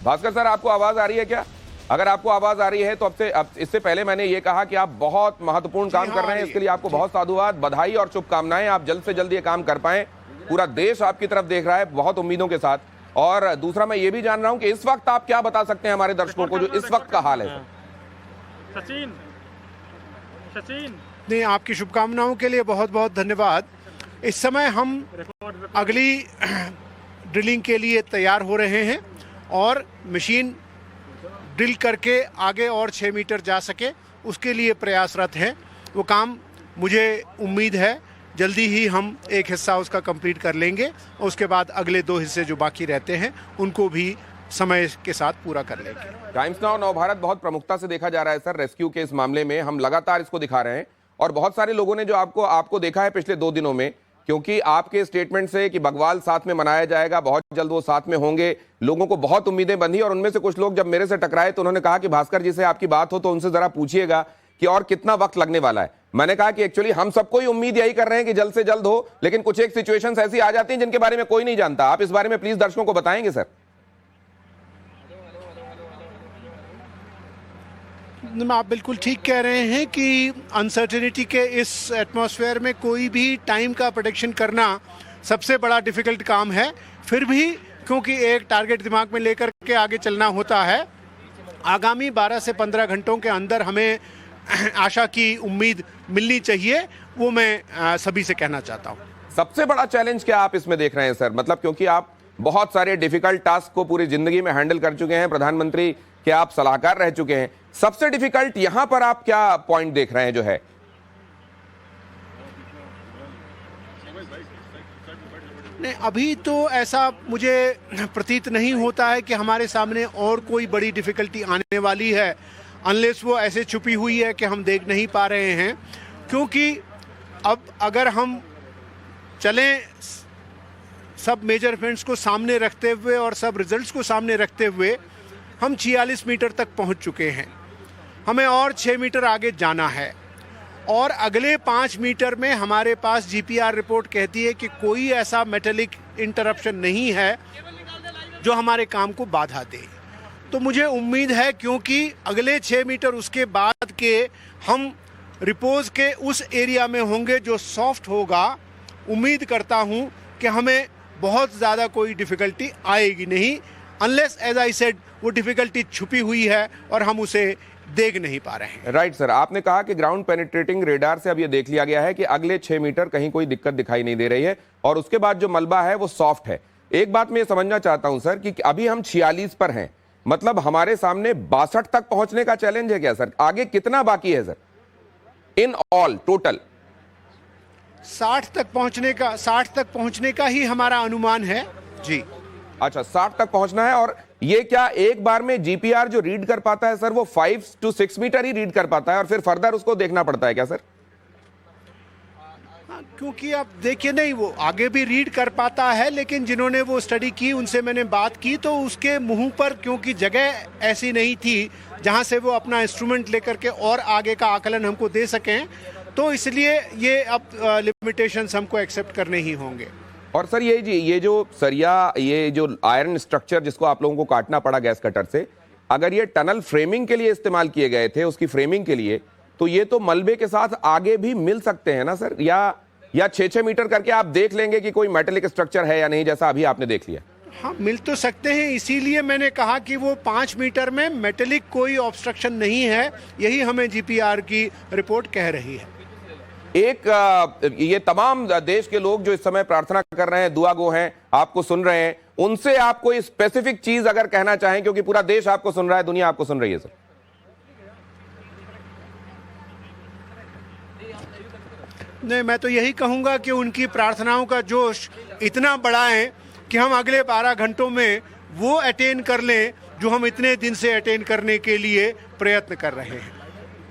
भास्कर सर, आपको आवाज आ रही है क्या? अगर आपको आवाज आ रही है तो अब इससे पहले मैंने ये कहा कि आप बहुत महत्वपूर्ण काम कर रहे हैं, इसके लिए आपको बहुत साधुवाद, बधाई और शुभकामनाएं। आप जल्द से जल्द ये काम कर पाएं, पूरा देश आपकी तरफ देख रहा है बहुत उम्मीदों के साथ। और दूसरा मैं ये भी जान रहा हूं कि इस वक्त आप क्या बता सकते हैं हमारे दर्शकों को जो इस वक्त का हाल है? सचिन नहीं, आपकी शुभकामनाओं के लिए बहुत बहुत धन्यवाद। इस समय हम अगली ड्रिलिंग के लिए तैयार हो रहे हैं, और मशीन ड्रिल करके आगे और 6 मीटर जा सके उसके लिए प्रयासरत है। वो काम मुझे उम्मीद है जल्दी ही हम एक हिस्सा उसका कंप्लीट कर लेंगे, और उसके बाद अगले 2 हिस्से जो बाकी रहते हैं उनको भी समय के साथ पूरा कर लेंगे। टाइम्स नाउ नवभारत बहुत प्रमुखता से देखा जा रहा है सर रेस्क्यू के इस मामले में, हम लगातार इसको दिखा रहे हैं, और बहुत सारे लोगों ने जो आपको देखा है पिछले 2 दिनों में, क्योंकि आपके स्टेटमेंट से कि बगवाल साथ में मनाया जाएगा, बहुत जल्द वो साथ में होंगे, लोगों को बहुत उम्मीदें बंधी। और उनमें से कुछ लोग जब मेरे से टकराए तो उन्होंने कहा कि भास्कर जी से आपकी बात हो तो उनसे जरा पूछिएगा कि और कितना वक्त लगने वाला है। मैंने कहा कि एक्चुअली हम सबको ही उम्मीद यही कर रहे हैं कि जल्द से जल्द हो, लेकिन कुछ एक सिचुएशंस ऐसी आ जाती हैं जिनके बारे में कोई नहीं जानता। आप इस बारे में प्लीज दर्शकों को बताएंगे सर? आप बिल्कुल ठीक कह रहे हैं कि अनसर्टेनिटी के इस एटमॉस्फेयर में कोई भी टाइम का प्रेडिक्शन करना सबसे बड़ा डिफिकल्ट काम है। फिर भी क्योंकि एक टारगेट दिमाग में लेकर के आगे चलना होता है, आगामी 12 से 15 घंटों के अंदर हमें आशा की उम्मीद मिलनी चाहिए, वो मैं सभी से कहना चाहता हूँ। सबसे बड़ा चैलेंज क्या आप इसमें देख रहे हैं सर? मतलब क्योंकि आप बहुत सारे डिफिकल्ट टास्क को पूरी जिंदगी में हैंडल कर चुके हैं, प्रधानमंत्री के आप सलाहकार रह चुके हैं, सबसे डिफिकल्ट यहां पर आप क्या पॉइंट देख रहे हैं जो है? नहीं, अभी तो ऐसा मुझे प्रतीत नहीं होता है कि हमारे सामने और कोई बड़ी डिफिकल्टी आने वाली है, अनलेस वो ऐसे छुपी हुई है कि हम देख नहीं पा रहे हैं। क्योंकि अब अगर हम चलें सब मेजरमेंट्स को सामने रखते हुए और सब रिजल्ट्स को सामने रखते हुए, हम 46 मीटर तक पहुंच चुके हैं। हमें और 6 मीटर आगे जाना है, और अगले 5 मीटर में हमारे पास जीपीआर रिपोर्ट कहती है कि कोई ऐसा मेटेलिक इंटरप्शन नहीं है जो हमारे काम को बाधा दे। तो मुझे उम्मीद है, क्योंकि अगले 6 मीटर उसके बाद के हम रिपोज के उस एरिया में होंगे जो सॉफ्ट होगा, उम्मीद करता हूं कि हमें बहुत ज़्यादा कोई डिफ़िकल्टी आएगी नहीं, अनलेस एज आई सेड वो डिफ़िकल्टी छुपी हुई है और हम उसे देख नहीं पा रहे हैं। राइट सर, आपने कहा कि ग्राउंड पेनिट्रेटिंग रेडार से अब ये देख लिया गया है कि अगले 6 मीटर कहीं कोई दिक्कत दिखाई नहीं दे रही है, और उसके बाद जो मलबा है वो सॉफ्ट है। एक बात मैं ये समझना चाहता हूं सर कि अभी हम 46 पर हैं, मतलब हमारे सामने 62 तक पहुंचने का चैलेंज है क्या सर? आगे कितना बाकी है सर इन ऑल टोटल? 60 तक पहुंचने का ही हमारा अनुमान है जी। अच्छा, 60 तक पहुंचना है। और ये क्या एक बार में जीपीआर जो रीड कर पाता है सर वो 5 to 6 मीटर ही रीड कर पाता है और फिर फर्दर उसको देखना पड़ता है क्या सर? क्योंकि आप देखिए, नहीं वो आगे भी रीड कर पाता है, लेकिन जिन्होंने वो स्टडी की उनसे मैंने बात की तो उसके मुंह पर क्योंकि जगह ऐसी नहीं थी जहां से वो अपना इंस्ट्रूमेंट लेकर के और आगे का आकलन हमको दे सकें, तो इसलिए ये अब लिमिटेशंस हमको एक्सेप्ट करने ही होंगे। और सर ये जो सरिया, ये जो आयरन स्ट्रक्चर जिसको आप लोगों को काटना पड़ा गैस कटर से, अगर ये टनल फ्रेमिंग के लिए इस्तेमाल किए गए थे, उसकी फ्रेमिंग के लिए, तो ये तो मलबे के साथ आगे भी मिल सकते हैं ना सर? या 6-6 मीटर करके आप देख लेंगे कि कोई मेटेलिक स्ट्रक्चर है या नहीं, जैसा अभी आपने देख लिया? हाँ, मिल तो सकते हैं, इसीलिए मैंने कहा कि वो 5 मीटर में मेटेलिक कोई ऑब्स्ट्रक्शन नहीं है, यही हमें जीपीआर की रिपोर्ट कह रही है। ये तमाम देश के लोग जो इस समय प्रार्थना कर रहे हैं, दुआ गो हैं, आपको सुन रहे हैं, उनसे आप कोई स्पेसिफिक चीज अगर कहना चाहें, क्योंकि पूरा देश आपको सुन रहा है, दुनिया आपको सुन रही है सर। नहीं, मैं तो यही कहूंगा कि उनकी प्रार्थनाओं का जोश इतना बढ़ाएं कि हम अगले 12 घंटों में वो अटेन कर लें जो हम इतने दिन से अटेन करने के लिए प्रयत्न कर रहे हैं।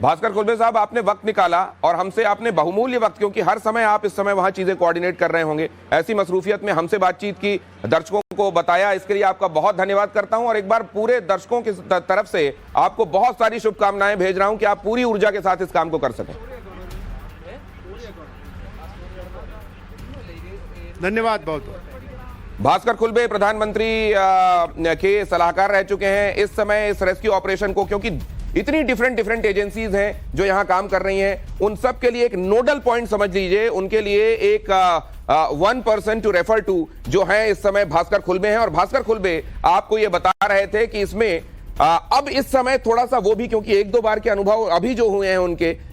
भास्कर खुल्बे साहब, आपने वक्त निकाला और हमसे आपने बहुमूल्य वक्त, क्योंकि हर समय आप इस समय वहां चीजें कोऑर्डिनेट कर रहे होंगे, ऐसी मसरूफियत में हमसे बातचीत की, दर्शकों को बताया, इसके लिए आपका बहुत धन्यवाद करता हूं। और एक बार पूरे दर्शकों की तरफ से आपको बहुत सारी शुभकामनाएं भेज रहा हूं कि आप पूरी ऊर्जा के साथ इस काम को कर सकें। धन्यवाद बहुत बहुत। भास्कर खुल्बे प्रधानमंत्री के सलाहकार रह चुके हैं इस समय इस रेस्क्यू ऑपरेशन को, क्योंकि इतनी डिफरेंट एजेंसीज हैं जो यहां काम कर रही हैं, उन सब के लिए एक नोडल पॉइंट समझ लीजिए, उनके लिए एक 1 पर्सन टू रेफर टू जो है इस समय भास्कर खुल्बे हैं। और भास्कर खुल्बे आपको ये बता रहे थे कि इसमें अब इस समय थोड़ा सा वो भी, क्योंकि 1-2 बार के अनुभव अभी जो हुए हैं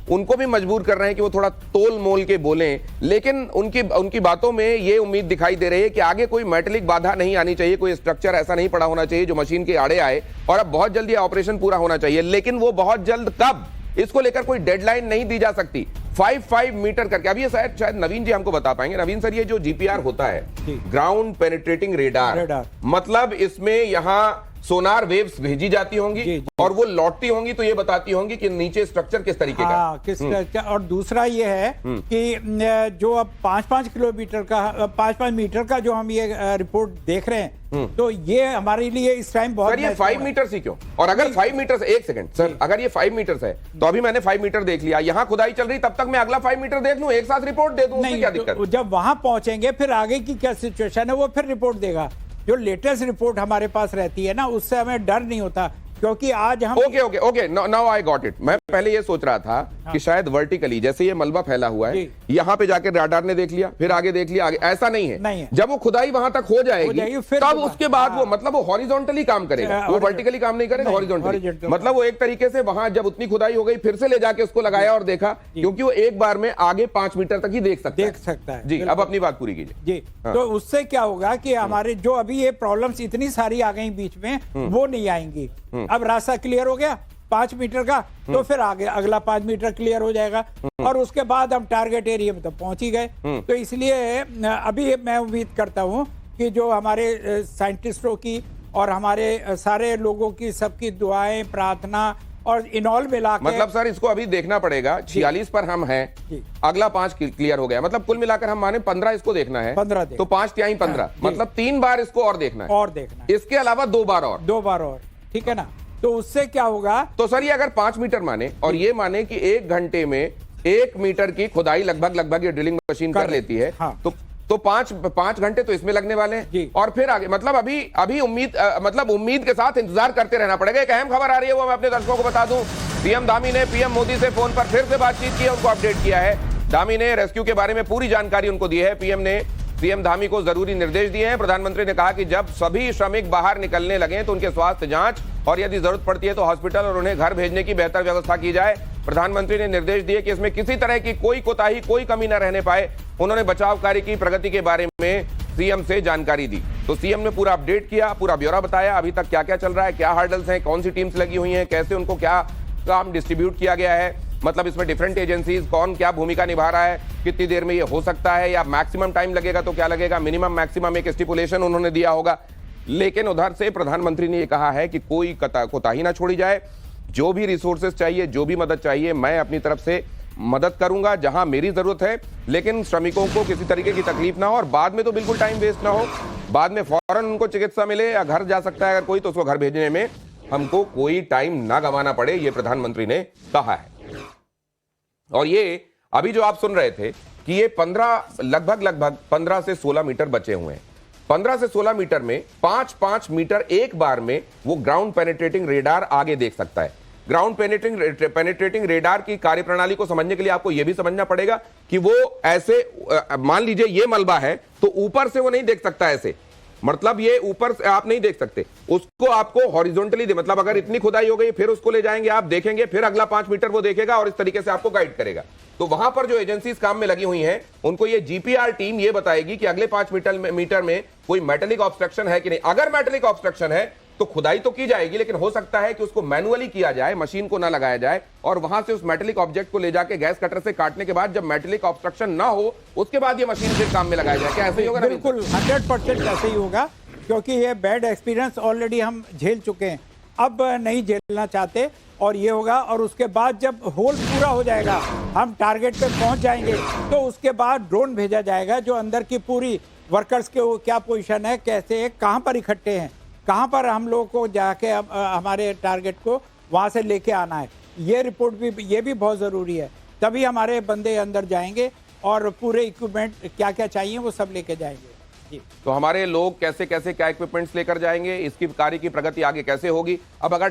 उनको भी मजबूर कर रहे हैं कि वो थोड़ा तोल मोल के बोलें, लेकिन उनकी बातों में ये उम्मीद दिखाई दे रही है कि आगे कोई मेटेलिक बाधा नहीं आनी चाहिए, कोई स्ट्रक्चर ऐसा नहीं पड़ा होना चाहिए जो मशीन के आड़े आए, और अब बहुत जल्दी ऑपरेशन पूरा होना चाहिए। लेकिन वो बहुत जल्द कब, इसको लेकर कोई डेडलाइन नहीं दी जा सकती। 5 मीटर करके, अभी ये शायद नवीन जी हमको बता पाएंगे। नवीन सर, ये जो जीपीआर होता है, ग्राउंड पेनिट्रेटिंग रेडार, मतलब इसमें यहाँ सोनार वेव्स भेजी जाती होंगी और वो लौटती होंगी, तो ये बताती होंगी कि नीचे स्ट्रक्चर किस तरीके का किस। और दूसरा ये है कि जो अब 5-5 किलोमीटर का 5-5 मीटर का जो हम ये रिपोर्ट देख रहे हैं, तो ये हमारे लिए इस टाइम बहुत। सर ये 5 मीटर ही क्यों? और अगर 5 मीटर से, एक सेकंड सर, अगर ये 5 मीटर है तो अभी मैंने 5 मीटर देख लिया, यहाँ खुदाई चल रही, तब तक मैं अगला 5 मीटर देख लूं, एक साथ रिपोर्ट दे दूं, उसमें क्या दिक्कत? जब वहां पहुंचेंगे फिर आगे की क्या सिचुएशन है वो फिर रिपोर्ट देगा। जो लेटेस्ट रिपोर्ट हमारे पास रहती है ना, उससे हमें डर नहीं होता, क्योंकि आज हम okay now I got it. मैं पहले ये सोच रहा था कि शायद वर्टिकली, जैसे ये मलबा फैला हुआ है, यहाँ पे जाके राडार ने देख लिया, फिर आगे देख लिया, आगे ऐसा नहीं है। जब वो खुदाई वहां तक हो जाएगी तब उसके बाद वो, मतलब वो हॉरिजॉन्टली काम करेगा, वो वर्टिकली काम नहीं करेगा, हॉरिजॉन्टली। मतलब वो एक तरीके से वहां जब उतनी खुदाई हो गई फिर से ले जाके उसको लगाया और देखा, क्योंकि वो एक बार में आगे 5 मीटर तक ही देख सकता है। जी, अब अपनी बात पूरी कीजिए जी। तो उससे क्या होगा कि हमारे जो अभी ये प्रॉब्लम्स इतनी सारी आ गई बीच में, वो नहीं आएंगी। अब रास्ता क्लियर हो गया 5 मीटर का, तो फिर आगे अगला 5 मीटर क्लियर हो जाएगा और उसके बाद हम टारगेट एरिया में तो पहुंच ही गए। तो इसलिए अभी मैं उम्मीद करता हूं कि जो हमारे साइंटिस्टों की और हमारे सारे लोगों की सबकी दुआएं, प्रार्थना और इनऑल मिला के, मतलब सर इसको अभी देखना पड़ेगा। 46 पर हम हैं, अगला 5 क्लियर हो गया, मतलब कुल मिलाकर हम माने 15 इसको देखना है, 15 तो 5 तिहाई 15, मतलब 3 बार इसको और देखना है, इसके अलावा 2 बार और, ठीक है ना। तो उससे क्या होगा, तो सर ये अगर 5 मीटर माने और ये माने कि 1 घंटे में 1 मीटर की खुदाई लगभग ये ड्रिलिंग मशीन कर लेती है, तो 5 घंटे तो इसमें लगने वाले हैं, और फिर आगे मतलब अभी उम्मीद के साथ इंतजार करते रहना पड़ेगा। एक अहम खबर आ रही है, वो मैं अपने दर्शकों को बता दूं। पीएम धामी ने पीएम मोदी से फोन पर फिर से बातचीत की है, उनको अपडेट किया है। धामी ने रेस्क्यू के बारे में पूरी जानकारी उनको दी है। पीएम ने सीएम धामी को जरूरी निर्देश दिए हैं। प्रधानमंत्री ने कहा कि जब सभी श्रमिक बाहर निकलने लगे तो उनके स्वास्थ्य जांच और यदि जरूरत पड़ती है तो हॉस्पिटल और उन्हें घर भेजने की बेहतर व्यवस्था की जाए। प्रधानमंत्री ने निर्देश दिए कि इसमें किसी तरह की कोई कोताही, कोई कमी न रहने पाए। उन्होंने बचाव कार्य की प्रगति के बारे में सीएम से जानकारी दी। तो तो सीएम ने पूरा अपडेट किया, पूरा ब्यौरा बताया, अभी तक क्या क्या चल रहा है, क्या हर्डल्स हैं, कौन सी टीम्स लगी हुई हैं, कैसे उनको क्या काम डिस्ट्रीब्यूट किया गया है, मतलब इसमें डिफरेंट एजेंसीज कौन क्या भूमिका निभा रहा है, कितनी देर में ये हो सकता है, या मैक्सिमम टाइम लगेगा तो क्या लगेगा, मिनिमम मैक्सिमम एक स्टिपुलेशन उन्होंने दिया होगा। लेकिन उधर से प्रधानमंत्री ने ये कहा है कि कोई कोताही ना छोड़ी जाए, जो भी रिसोर्सेज चाहिए, जो भी मदद चाहिए, मैं अपनी तरफ से मदद करूंगा जहां मेरी जरूरत है, लेकिन श्रमिकों को किसी तरीके की तकलीफ ना हो और बाद में तो बिल्कुल टाइम वेस्ट ना हो, बाद में फौरन उनको चिकित्सा मिले या घर जा सकता है अगर कोई तो उसको घर भेजने में हमको कोई टाइम ना गंवाना पड़े, ये प्रधानमंत्री ने कहा है। और ये अभी जो आप सुन रहे थे कि ये लगभग 15 से 16 मीटर बचे हुए हैं। 15 से 16 मीटर में 5-5 मीटर एक बार में वो ग्राउंड पेनिट्रेटिंग रेडार आगे देख सकता है। ग्राउंड पेनिट्रेटिंग रेडार की कार्यप्रणाली को समझने के लिए आपको यह भी समझना पड़ेगा कि वो ऐसे, मान लीजिए ये मलबा है तो ऊपर से वो नहीं देख सकता ऐसे, मतलब ये ऊपर से आप नहीं देख सकते उसको, आपको हॉरिजॉन्टली दे, मतलब अगर इतनी खुदाई हो गई फिर उसको ले जाएंगे, आप देखेंगे, फिर अगला 5 मीटर वो देखेगा और इस तरीके से आपको गाइड करेगा। तो वहां पर जो एजेंसीज काम में लगी हुई हैं उनको ये जीपीआर टीम ये बताएगी कि अगले 5 मीटर में कोई मेटेलिक ऑब्स्ट्रक्शन है कि नहीं। अगर मेटेलिक ऑब्स्ट्रक्शन है तो खुदाई तो की जाएगी, लेकिन हो सकता है कि उसको मैनुअली किया जाए, मशीन को ना लगाया जाए, और वहां से उस मेटेलिक ऑब्जेक्ट को ले जाके गैस कटर से काटने के बाद जब मेटेलिक ऑब्स्ट्रक्शन ना हो उसके बाद ये मशीन फिर काम में लगाया जाए। क्या ऐसे ही होगा? बिल्कुल 100% ऐसे ही होगा, क्योंकि ये बैड एक्सपीरियंस ऑलरेडी हम झेल चुके हैं, अब नहीं झेलना चाहते और ये होगा। और उसके बाद जब होल पूरा हो जाएगा, हम टारगेट पे पहुंच जाएंगे, तो उसके बाद ड्रोन भेजा जाएगा जो अंदर की पूरी वर्कर्स के क्या पोजीशन है, कैसे है, कहां पर इकट्ठे हैं, कहां पर हम लोगों को जाके हमारे टारगेट को वहां से लेके आना है। ये रिपोर्ट भी, ये भी बहुत ज़रूरी है, तभी हमारे बंदे अंदर जाएंगे और पूरे इक्विपमेंट क्या क्या चाहिए वो सब लेके जाएंगे। तो हमारे लोग कैसे कैसे क्या इक्विपमेंट्स लेकर जाएंगे, इसकी कार्य की प्रगति आगे कैसे होगी। अब अगर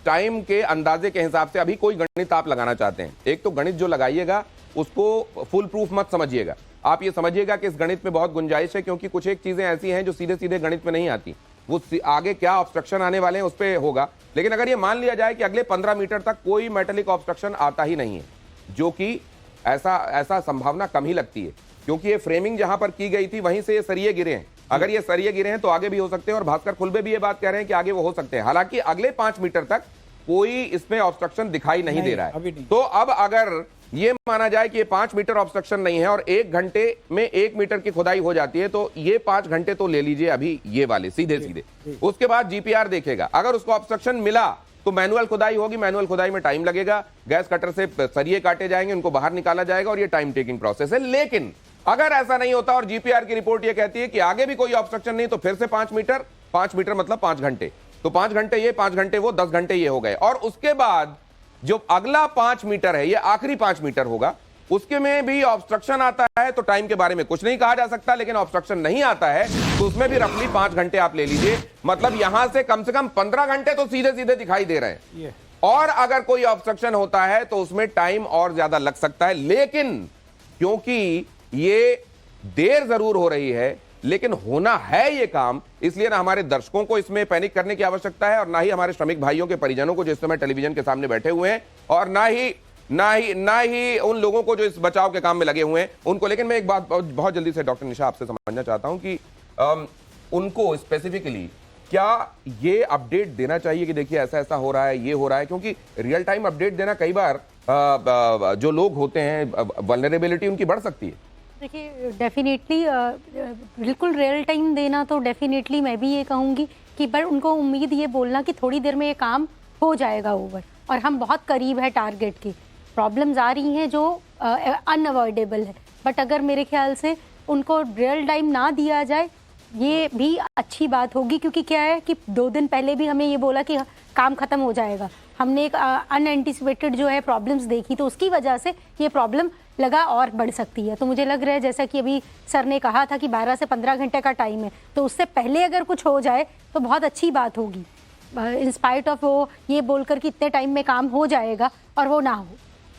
टाइम के अंदाजे के हिसाब से अभी कोई गणित आप लगाना चाहते हैं, एक तो गणित जो लगाइएगा उसको फुल प्रूफ मत समझिएगा, आप ये समझिएगा कि इस गणित में बहुत गुंजाइश है, क्योंकि कुछ एक चीजें ऐसी हैं जो सीधे सीधे गणित में नहीं आती, वो आगे क्या ऑब्स्ट्रक्शन आने वाले हैं उस पर होगा। लेकिन अगर ये मान लिया जाए कि अगले 15 मीटर तक कोई मेटेलिक ऑब्स्ट्रक्शन आता ही नहीं है, जो कि ऐसा संभावना कम ही लगती है, क्योंकि ये फ्रेमिंग जहां पर की गई थी वहीं से ये सरिये गिरे हैं। अगर ये सरिये गिरे हैं तो आगे भी हो सकते हैं, और भास्कर खुलबे भी ये बात कह रहे हैं कि आगे वो हो सकते हैं। हालांकि अगले 5 मीटर तक कोई इसमें ऑब्स्ट्रक्शन दिखाई नहीं दे रहा है। तो अब अगर ये माना जाए कि ये 5 मीटर ऑब्स्ट्रक्शन नहीं है और 1 घंटे में 1 मीटर की खुदाई हो जाती है, तो ये 5 घंटे तो ले लीजिए अभी ये वाले सीधे। उसके बाद जीपीआर देखेगा, अगर उसको ऑब्स्ट्रक्शन मिला तो मैनुअल खुदाई होगी, मैनुअल खुदाई में टाइम लगेगा, गैस कटर से सरिये काटे जाएंगे, उनको बाहर निकाला जाएगा, और ये टाइम टेकिंग प्रोसेस है। लेकिन अगर ऐसा नहीं होता और जीपीआर की रिपोर्ट ये कहती है कि आगे भी कोई ऑब्स्ट्रक्शन नहीं, तो फिर से 5 मीटर मतलब 5 घंटे, तो 5 घंटे ये, 5 घंटे वो, 10 घंटे ये हो गए। और उसके बाद जो अगला 5 मीटर है, ये आखिरी 5 मीटर होगा, उसके में भी ऑब्स्ट्रक्शन आता है तो टाइम के बारे में कुछ नहीं कहा जा सकता, लेकिन ऑब्स्ट्रक्शन नहीं आता है तो उसमें भी रफली 5 घंटे आप ले लीजिए, मतलब यहां से कम 15 घंटे तो सीधे सीधे दिखाई दे रहे हैं। और अगर कोई ऑब्स्ट्रक्शन होता है तो उसमें टाइम और ज्यादा लग सकता है, लेकिन क्योंकि ये देर जरूर हो रही है लेकिन होना है ये काम, इसलिए ना हमारे दर्शकों को इसमें पैनिक करने की आवश्यकता है, और ना ही हमारे श्रमिक भाइयों के परिजनों को जो इस समय टेलीविजन के सामने बैठे हुए हैं, और ना ही उन लोगों को जो इस बचाव के काम में लगे हुए हैं उनको। लेकिन मैं एक बात बहुत जल्दी से डॉक्टर निशा आपसे समझना चाहता हूं कि उनको स्पेसिफिकली क्या ये अपडेट देना चाहिए कि देखिए ऐसा ऐसा हो रहा है, ये हो रहा है, क्योंकि रियल टाइम अपडेट देना कई बार जो लोग होते हैं वल्नरेबिलिटी उनकी बढ़ सकती है। देखिए डेफिनेटली बिल्कुल रियल टाइम देना, तो डेफिनेटली मैं भी ये कहूँगी कि पर उनको उम्मीद ये बोलना कि थोड़ी देर में ये काम हो जाएगा ओवर, और हम बहुत करीब है टारगेट की। प्रॉब्लम्स आ रही हैं जो अनअवॉइडेबल है, बट अगर मेरे ख्याल से उनको रियल टाइम ना दिया जाए ये भी अच्छी बात होगी, क्योंकि क्या है कि 2 दिन पहले भी हमें ये बोला कि काम ख़त्म हो जाएगा, हमने एक अनएंटिसिपेटेड जो है प्रॉब्लम्स देखी, तो उसकी वजह से ये प्रॉब्लम लगा और बढ़ सकती है। तो मुझे लग रहा है जैसा कि अभी सर ने कहा था कि 12 से 15 घंटे का टाइम है, तो उससे पहले अगर कुछ हो जाए तो बहुत अच्छी बात होगी, इंस्पाइट ऑफ वो ये बोलकर कि इतने टाइम में काम हो जाएगा और वो ना हो।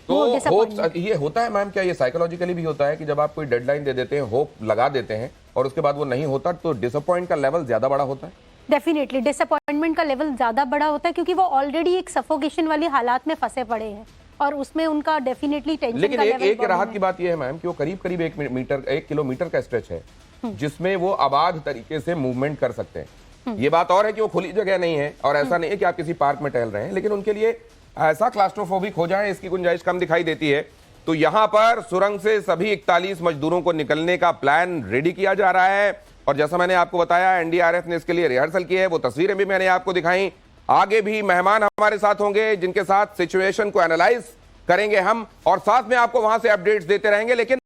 तो होप ये होता है मैम, क्या ये साइकोलॉजिकली भी होता है कि जब आप कोई डेडलाइन दे देते हैं, होप लगा देते हैं और उसके बाद वो नहीं होता, तो डिसअपॉइंट का लेवल ज्यादा बड़ा होता है? डेफिनेटली डिसअपॉइंटमेंट का लेवल ज़्यादा बड़ा होता है, क्योंकि वो ऑलरेडी एक सफोकेशन वाली हालात में फंसे पड़े हैं और उसमें उनका डेफिनेटली टेंशन लेकिन का एक लेवल एक बढ़ राहत है। की बात यह है मैम कि वो करीब करीब 1 किलोमीटर का स्ट्रेच है जिसमें वो आबाद तरीके से मूवमेंट कर सकते हैं। ये बात और है कि वो खुली जगह नहीं है और ऐसा नहीं है कि आप किसी पार्क में टहल रहे हैं, लेकिन उनके लिए ऐसा क्लास्ट्रोफोबिक हो जाए इसकी गुंजाइश कम दिखाई देती है। तो यहां पर सुरंग से सभी 41 मजदूरों को निकलने का प्लान रेडी किया जा रहा है और जैसा मैंने आपको बताया एनडीआरएफ ने इसके लिए रिहर्सल की है, वो तस्वीरें भी मैंने आपको दिखाई। आगे भी मेहमान हमारे साथ होंगे जिनके साथ सिचुएशन को एनालाइज करेंगे हम और साथ में आपको वहां से अपडेट्स देते रहेंगे। लेकिन